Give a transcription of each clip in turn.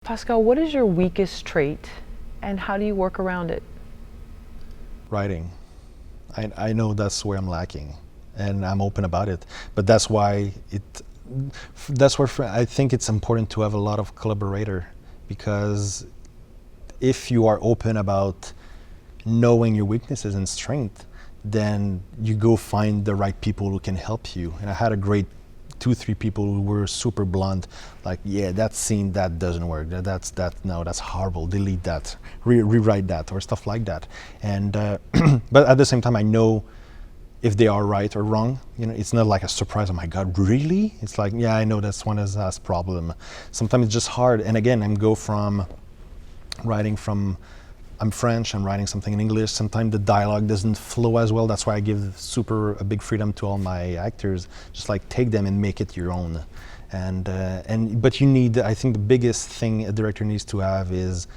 Pascal, what is your weakest trait and how do you work around it? Writing. I know that's where I'm lacking, and I'm open about it. But that's why I think it's important to have a lot of collaborator, because if you are open about knowing your weaknesses and strength, then you go find the right people who can help you. And I had a great 2, 3 people who were super blunt, like, yeah, that scene, that doesn't work. No, that's horrible. Delete that, rewrite that, or stuff like that. And but at the same time, I know if they are right or wrong. You know, it's not like a surprise. Oh my God, really? It's like, yeah, I know that's one has problem. Sometimes it's just hard. And again, go from writing from. I'm French, I'm writing something in English, sometimes the dialogue doesn't flow as well. That's why I give a big freedom to all my actors, just like take them and make it your own. But you need, I think the biggest thing a director needs to have is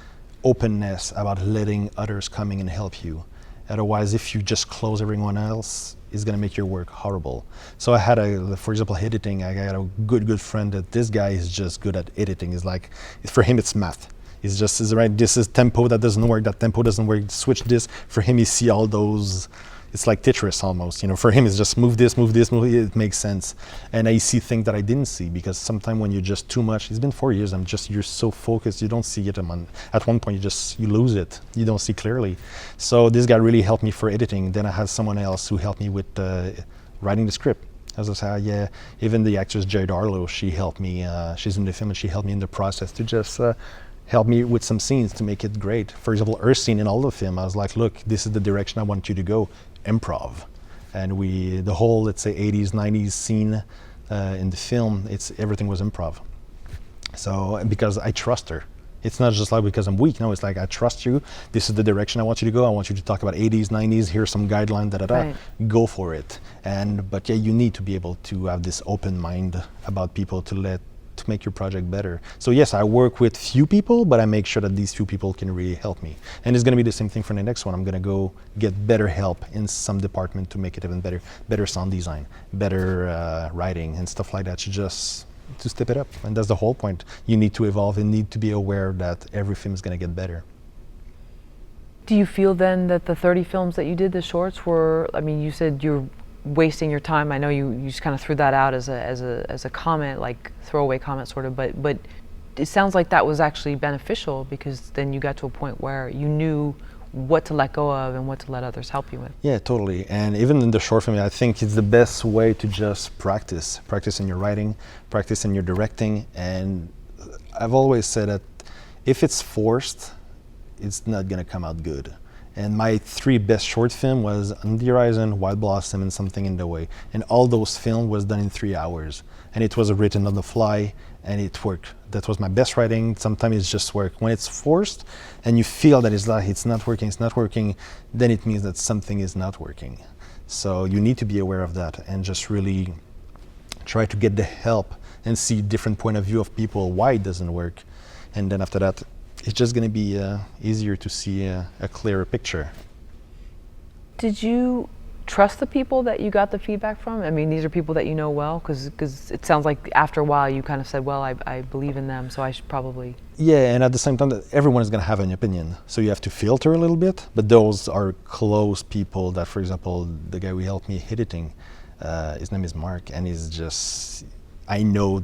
openness about letting others come in and help you. Otherwise, if you just close everyone else, it's gonna make your work horrible. So I had for example, editing, I got a good friend that this guy is just good at editing. It's like, for him it's math. He's just, is right, this is tempo that doesn't work, that tempo doesn't work, switch this. For him, you see all those, it's like Tetris almost, you know. For him, it's just move this, it makes sense. And I see things that I didn't see, because sometimes when you're just too much, it's been 4 years, you're so focused, you don't see it. At one point, you lose it, you don't see clearly. So this guy really helped me for editing. Then I had someone else who helped me with writing the script. As I say, yeah, even the actress Jade Arlo, she helped me, she's in the film, and she helped me in the process to just, help me with some scenes to make it great. For example, her scene in all the film, I was like, look, this is the direction I want you to go, improv. And the whole, let's say, 80s, 90s scene in the film, everything was improv. So, because I trust her. It's not just like because I'm weak, no, it's like, I trust you, this is the direction I want you to go, I want you to talk about 80s, 90s, here's some guideline, Right. go for it. But yeah, you need to be able to have this open mind about people to make your project better. So yes, I work with few people, but I make sure that these few people can really help me. And it's going to be the same thing for the next one. I'm going to go get better help in some department to make it even better. Better sound design, better writing and stuff like that. To step it up. And that's the whole point. You need to evolve and need to be aware that every film is going to get better. Do you feel then that the 30 films that you did, the shorts, were, I mean, you said you're wasting your time. I know you just kind of threw that out as a comment, like throwaway comment sort of, but it sounds like that was actually beneficial, because then you got to a point where you knew what to let go of and what to let others help you with. Yeah, totally. And even in the short film, I think it's the best way to just practice in your writing, practice in your directing. And I've always said that if it's forced, it's not gonna come out good. And my 3 best short film was On the Horizon, Wild Blossom, and Something in the Way. And all those films was done in 3 hours. And it was written on the fly, and it worked. That was my best writing. Sometimes it's just work. When it's forced, and you feel that it's not working, then it means that something is not working. So you need to be aware of that, and just really try to get the help and see different point of view of people, why it doesn't work. And then after that, it's just going to be easier to see a clearer picture. Did you trust the people that you got the feedback from? I mean, these are people that you know well, because it sounds like after a while you kind of said, well, I believe in them, so I should probably... Yeah, and at the same time, everyone is going to have an opinion, so you have to filter a little bit, but those are close people that, for example, the guy who helped me editing, his name is Mark, and he's just, I know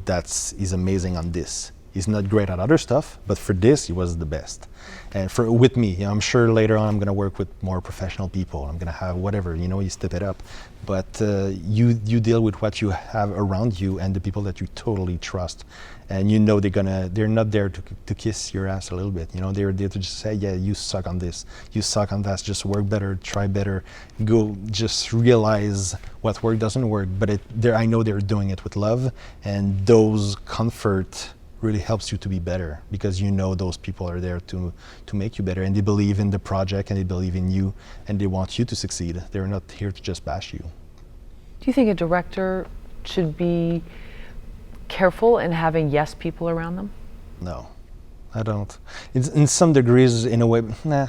he's amazing on this. He's not great at other stuff, but for this, he was the best. And with me, you know, I'm sure later on I'm going to work with more professional people. I'm going to have whatever, you know, you step it up. But you deal with what you have around you and the people that you totally trust. And you know they're not there to kiss your ass a little bit. You know, they're there to just say, yeah, you suck on this, you suck on that, just work better, try better, go, just realize what work doesn't work. But I know they're doing it with love, and those comfort really helps you to be better, because you know those people are there to make you better, and they believe in the project, and they believe in you, and they want you to succeed. They're not here to just bash you. Do you think a director should be careful in having yes people around them? No, I don't. It's in some degrees, in a way, nah.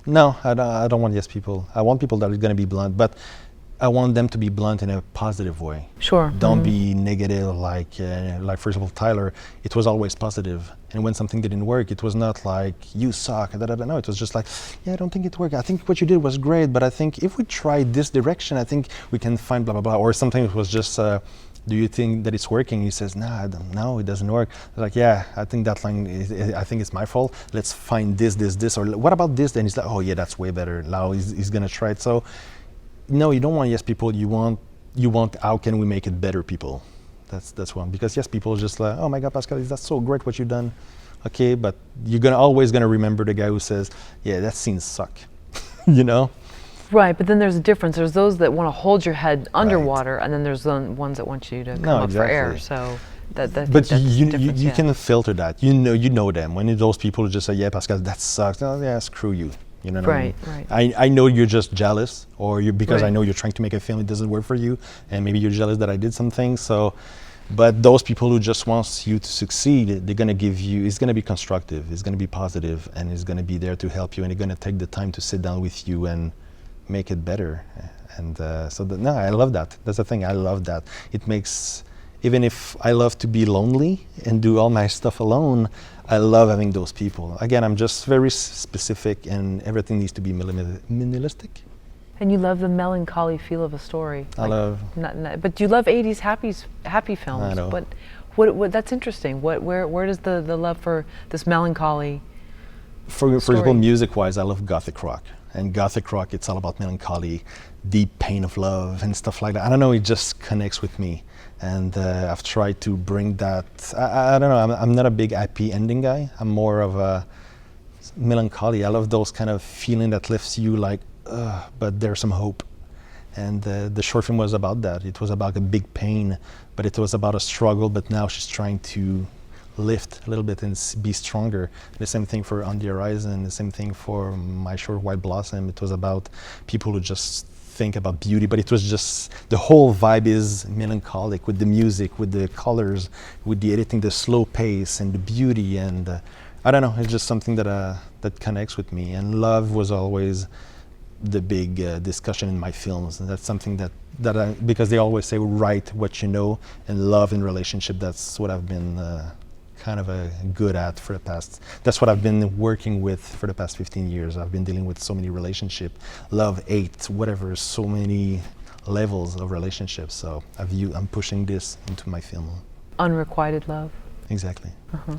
No, I don't want yes people. I want people that are going to be blunt, but I want them to be blunt in a positive way. Sure. Don't be negative. Like for example, Tyler. It was always positive, and when something didn't work, it was not like you suck. No, it was just like, yeah, I don't think it worked. I think what you did was great, but I think if we try this direction, I think we can find blah blah blah. Or something it was just, do you think that it's working? He says, nah, no, it doesn't work. Like, yeah, I think that line, I think it's my fault. Let's find this, or what about this? Then he's like, oh yeah, that's way better. Now he's gonna try it. So. No, you don't want yes people. You want how can we make it better people. That's one, because yes people are just like, oh my God, Pascal, that's so great what you've done. Okay, but you're always gonna remember the guy who says, yeah, that scene suck. You know. Right, but then there's a difference. There's those that want to hold your head underwater, and then there's the ones that want you to come up for air. So but you can filter that. You know them. When those people just say, yeah, Pascal, that sucks. Oh yeah, screw you. You know what I mean? Right. I know you're just jealous, or because right. I know you're trying to make a film, it doesn't work for you, and maybe you're jealous that I did something. So, but those people who just wants you to succeed, they're gonna give you. It's gonna be constructive. It's gonna be positive, and it's gonna be there to help you, and they're gonna take the time to sit down with you and make it better. And no, I love that. That's the thing. I love that. It makes. Even if I love to be lonely and do all my stuff alone, I love having those people. Again, I'm just very specific, and everything needs to be minimalistic. And you love the melancholy feel of a story. I love. But you love 80s happy films. I know. But what that's interesting. Where does the love for this melancholy? For example, music-wise, I love gothic rock. And gothic rock, it's all about melancholy, deep pain of love, and stuff like that. I don't know, it just connects with me. And I've tried to bring that. I don't know, I'm not a big happy ending guy. I'm more of a melancholy. I love those kind of feeling that lifts you like, but there's some hope. And the short film was about that. It was about a big pain, but it was about a struggle, but now she's trying to lift a little bit and be stronger. The same thing for On the Horizon, the same thing for my short White Blossom. It was about people who just think about beauty, but it was just, the whole vibe is melancholic with the music, with the colors, with the editing, the slow pace and the beauty, and I don't know, it's just something that connects with me. And love was always the big discussion in my films, and that's something that because they always say write what you know, and love in relationship, that's what I've been kind of good at for the past. That's what I've been working with for the past 15 years. I've been dealing with so many relationships, love, hate, whatever, so many levels of relationships. So I'm pushing this into my film. Unrequited love. Exactly. Uh-huh.